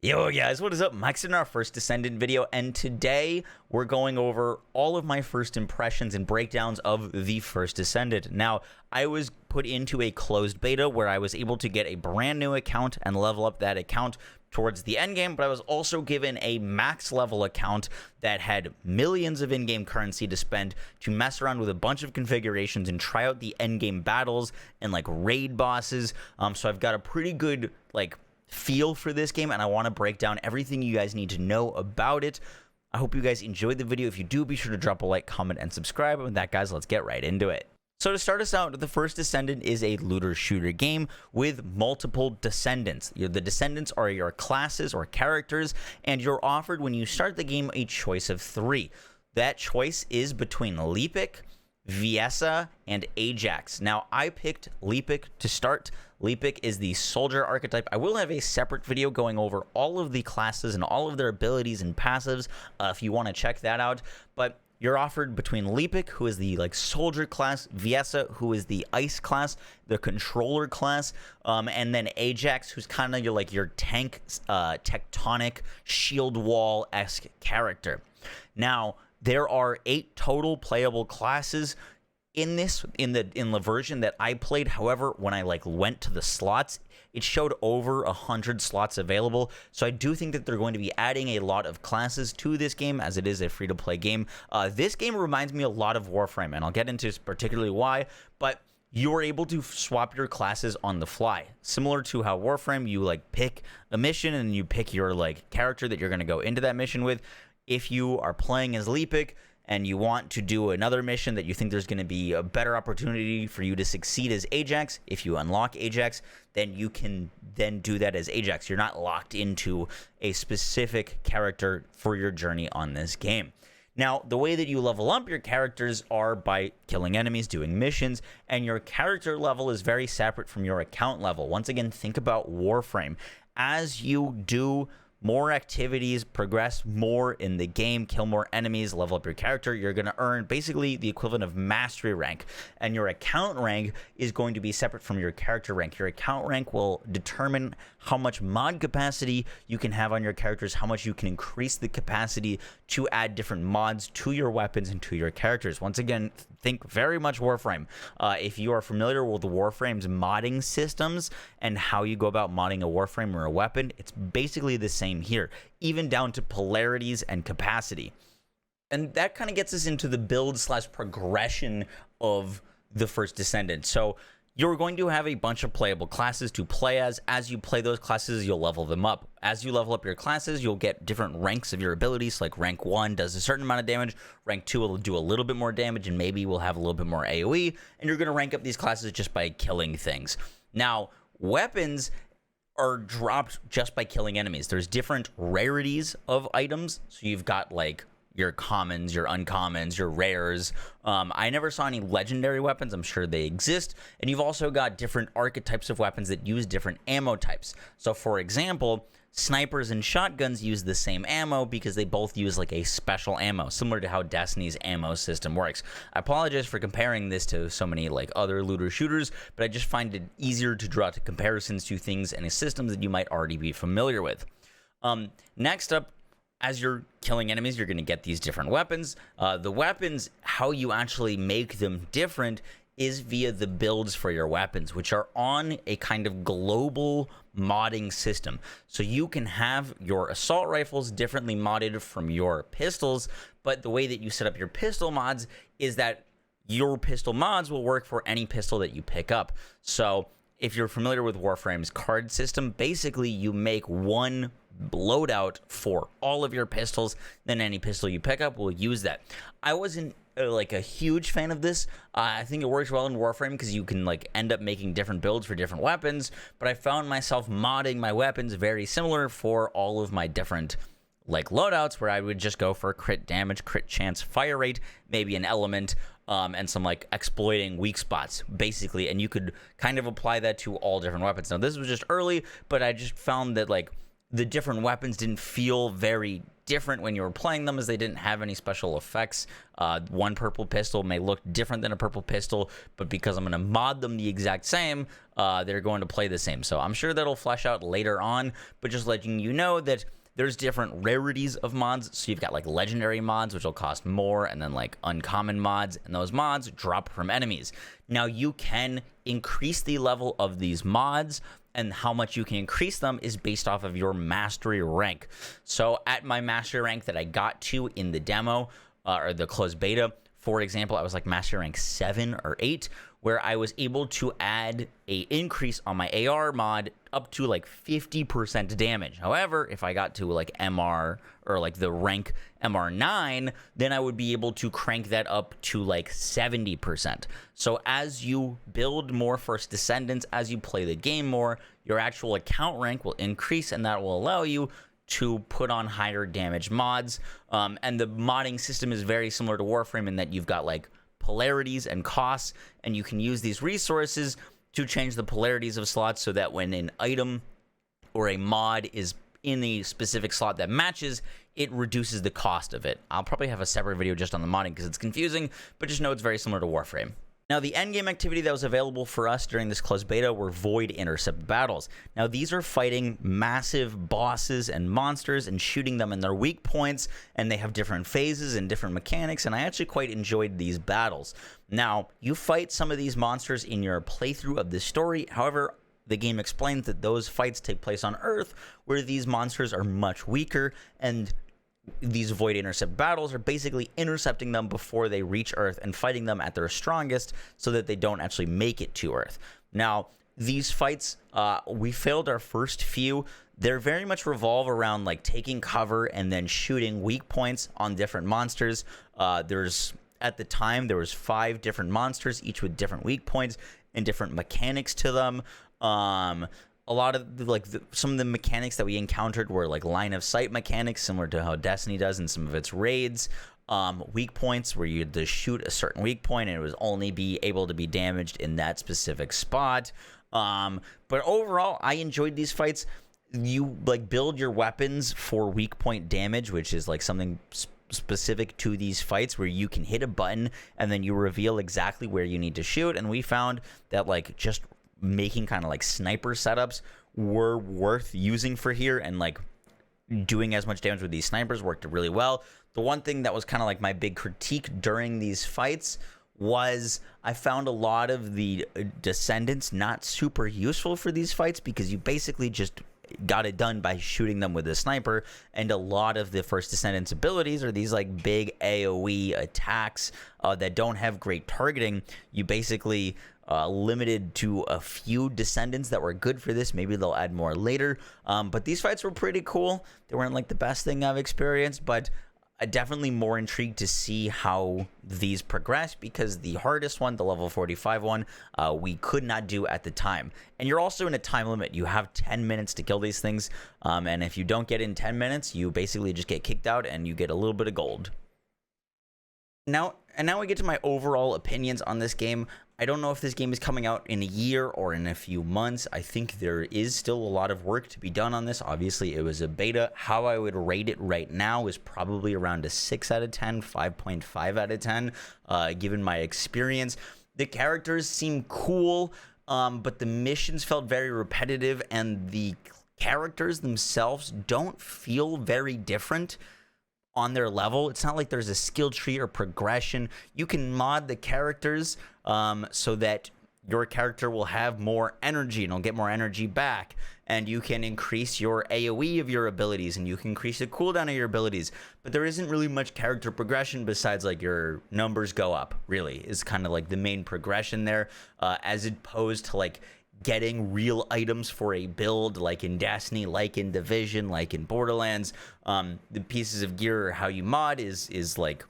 Yo guys, what is up? Mike's in our first Descendant video, and today we're going over all of my first impressions and breakdowns of the first Descendant. Now, I was put into a closed beta where I was able to get a brand new account and level up that account towards the end game, but I was also given a max level account that had millions of in-game currency to spend to mess around with a bunch of configurations and try out the end game battles and like raid bosses. So I've got a pretty good feel for this game, and I want to break down everything you guys need to know about it. I hope you guys enjoyed the video. If you do, be sure to drop a like, comment, and subscribe. And with that, guys, let's get right into it. So to start us out, the first Descendant is a looter shooter game with multiple Descendants. The Descendants are your classes or characters, and you're offered when you start the game a choice of 3. That choice is between Leapic, Viessa, and Ajax. Now, I picked Leapic to start. Leapic is the soldier archetype. I will have a separate video going over all of the classes and all of their abilities and passives if you want to check that out. But you're offered between Leapic, who is the soldier class, Viessa, who is the ice class, the controller class, and then Ajax, who's kind of your tank, tectonic, shield wall-esque character. Now, there are 8 total playable classes in the version that I played. However, when I went to the slots, it showed over 100 slots available. So I do think that they're going to be adding a lot of classes to this game, as it is a free-to-play game. This game reminds me a lot of Warframe, and I'll get into particularly why, but you're able to swap your classes on the fly, similar to how Warframe, you pick a mission and you pick your character that you're going to go into that mission with. If you are playing as Leapic and you want to do another mission that you think there's going to be a better opportunity for you to succeed as Ajax, if you unlock Ajax, then you can then do that as Ajax. You're not locked into a specific character for your journey on this game. Now, the way that you level up your characters are by killing enemies, doing missions, and your character level is very separate from your account level. Once again, think about Warframe. As you do more activities, progress more in the game, kill more enemies, level up your character, you're going to earn basically the equivalent of mastery rank, and your account rank is going to be separate from your character rank. Your account rank will determine how much mod capacity you can have on your characters, how much you can increase the capacity to add different mods to your weapons and to your characters. Once again, think very much Warframe. If you are familiar with Warframe's modding systems and how you go about modding a Warframe or a weapon, it's basically the same here, even down to polarities and capacity. And that kind of gets us into the build/progression of the first Descendant. So you're going to have a bunch of playable classes to play as. As you play those classes, you'll level them up. As you level up your classes, you'll get different ranks of your abilities. Like rank 1 does a certain amount of damage, rank 2 will do a little bit more damage, and maybe we'll have a little bit more AoE, and you're going to rank up these classes just by killing things. Now, weapons are dropped just by killing enemies. There's different rarities of items, so you've got your commons, your uncommons, your rares. I never saw any legendary weapons. I'm sure they exist. And you've also got different archetypes of weapons that use different ammo types. So for example, snipers and shotguns use the same ammo because they both use a special ammo, similar to how Destiny's ammo system works. I apologize for comparing this to so many other looter shooters, but I just find it easier to draw comparisons to things and systems that you might already be familiar with. Next up, as you're killing enemies, you're going to get these different weapons. The weapons, how you actually make them different is via the builds for your weapons, which are on a kind of global modding system. So you can have your assault rifles differently modded from your pistols, but the way that you set up your pistol mods is that your pistol mods will work for any pistol that you pick up. So if you're familiar with Warframe's card system, basically you make one loadout for all of your pistols, then any pistol you pick up will use that. I wasn't a huge fan of this. I think it works well in Warframe because you can end up making different builds for different weapons, but I found myself modding my weapons very similar for all of my different loadouts, where I would just go for crit damage, crit chance, fire rate, maybe an element, and some exploiting weak spots basically, and you could kind of apply that to all different weapons. Now this was just early, but I just found that the different weapons didn't feel very different when you were playing them, as they didn't have any special effects. One purple pistol may look different than a purple pistol, but because I'm going to mod them the exact same, they're going to play the same. So I'm sure that'll flesh out later on, but just letting you know that there's different rarities of mods. So you've got like legendary mods, which will cost more, and then like uncommon mods, and those mods drop from enemies. Now you can increase the level of these mods, and how much you can increase them is based off of your mastery rank. So at my mastery rank that I got to in the demo, or the closed beta, for example, I was like mastery rank 7 or 8, where I was able to add a increase on my AR mod up to like 50% damage. However, if I got to like MR, or like the rank MR9, then I would be able to crank that up to like 70%. So as you build more First Descendants, as you play the game more, your actual account rank will increase, and that will allow you to put on higher damage mods. And the modding system is very similar to Warframe in that you've got like polarities and costs, and you can use these resources to change the polarities of slots so that when an item or a mod is in a specific slot that matches, it reduces the cost of it. I'll probably have a separate video just on the modding because it's confusing, but just know it's very similar to Warframe. Now, the endgame activity that was available for us during this closed beta were Void Intercept battles. Now, these are fighting massive bosses and monsters and shooting them in their weak points, and they have different phases and different mechanics, and I actually quite enjoyed these battles. Now, you fight some of these monsters in your playthrough of this story. However, the game explains that those fights take place on Earth, where these monsters are much weaker, and these Void Intercept battles are basically intercepting them before they reach Earth and fighting them at their strongest so that they don't actually make it to Earth. Now, these fights, we failed our first few. They're very much revolve around like taking cover and then shooting weak points on different monsters. At the time, there was 5 different monsters, each with different weak points and different mechanics to them. A lot of some of the mechanics that we encountered were like line of sight mechanics, similar to how Destiny does in some of its raids. Weak points where you had to shoot a certain weak point and it was only be able to be damaged in that specific spot. But overall, I enjoyed these fights. You like build your weapons for weak point damage, which is like something specific to these fights where you can hit a button and then you reveal exactly where you need to shoot. And we found that like just making kind of like sniper setups were worth using for here, and like doing as much damage with these snipers worked really well. The one thing that was kind of like my big critique during these fights was I found a lot of the Descendants not super useful for these fights, because you basically just got it done by shooting them with a sniper, and a lot of the First Descendants abilities are these like big AoE attacks that don't have great targeting. You basically limited to a few Descendants that were good for this. Maybe they'll add more later, but these fights were pretty cool. They weren't like the best thing I've experienced, but definitely more intrigued to see how these progress, because the hardest one, the level 45 one, we could not do at the time. And you're also in a time limit. You have 10 minutes to kill these things, and if you don't get in 10 minutes, you basically just get kicked out and you get a little bit of gold. Now we get to my overall opinions on this game. I don't know if this game is coming out in a year or in a few months. I think there is still a lot of work to be done on this. Obviously, it was a beta. How I would rate it right now is probably around a 6 out of 10, 5.5 out of 10, given my experience. The characters seem cool, but the missions felt very repetitive, and the characters themselves don't feel very different on their level. It's not like there's a skill tree or progression. You can mod the characters so that your character will have more energy and will get more energy back, and you can increase your AoE of your abilities, and you can increase the cooldown of your abilities. But there isn't really much character progression besides like your numbers go up, really, is kind of like the main progression there, as opposed to like getting real items for a build like in Destiny, like in Division, like in Borderlands. The pieces of gear, how you mod is like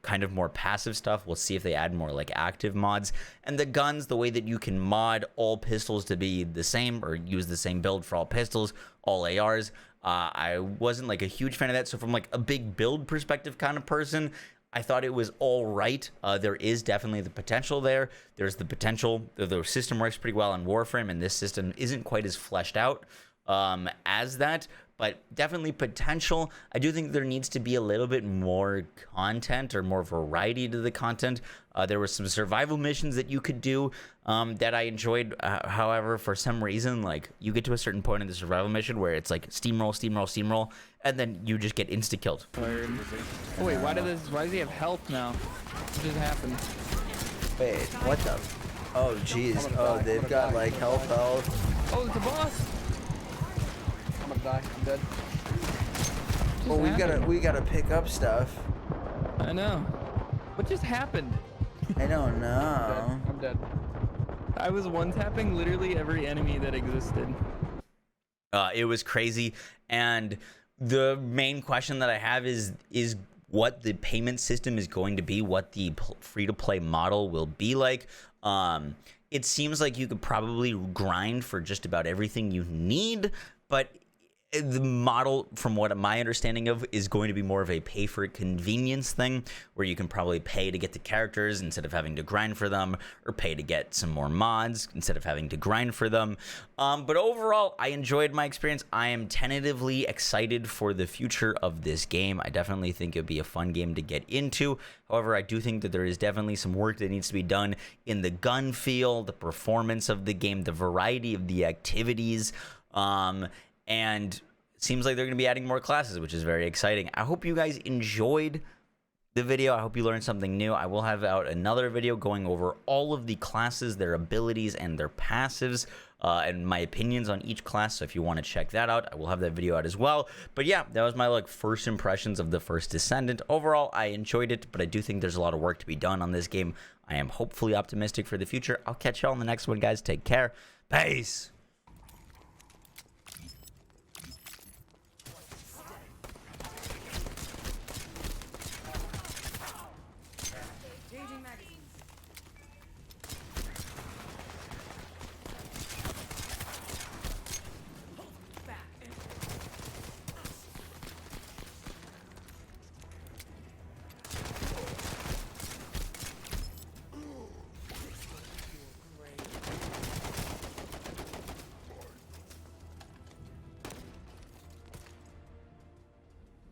kind of more passive stuff. We'll see if they add more like active mods. And the guns, the way that you can mod all pistols to be the same, or use the same build for all pistols, all ARs. I wasn't like a huge fan of that. So from like a big build perspective kind of person, I thought it was all right. There is definitely the potential there. There's the potential. The system works pretty well in Warframe, and this system isn't quite as fleshed out as that. but definitely potential. I do think there needs to be a little bit more content or more variety to the content. There were some survival missions that you could do that I enjoyed. However, for some reason, like, you get to a certain point in the survival mission where it's like steamroll, steamroll, steamroll, and then you just get insta-killed. Oh wait, why does he have health now? What just happened? Wait, what the? Oh jeez. Oh, they've got like health. Oh, it's a boss. I'm gonna die. I'm dead. Well, we gotta pick up stuff. I know. What just happened? I don't know. I'm dead. I was one-tapping literally every enemy that existed. It was crazy, and the main question that I have is what the payment system is going to be, what the free-to-play model will be like. It seems like you could probably grind for just about everything you need, but the model, from what my understanding of, is going to be more of a pay for convenience thing, where you can probably pay to get the characters instead of having to grind for them, or pay to get some more mods instead of having to grind for them. But overall, I enjoyed my experience. I am tentatively excited for the future of this game. I definitely think it'd be a fun game to get into. However, I do think that there is definitely some work that needs to be done in the gun feel, the performance of the game, the variety of the activities, and it seems like they're going to be adding more classes, which is very exciting. I hope you guys enjoyed the video. I hope you learned something new. I will have out another video going over all of the classes, their abilities, and their passives, and my opinions on each class. So if you want to check that out, I will have that video out as well. But yeah, that was my first impressions of the first Descendant. Overall, I enjoyed it, but I do think there's a lot of work to be done on this game. I am hopefully optimistic for the future. I'll catch y'all in the next one, guys. Take care. Peace.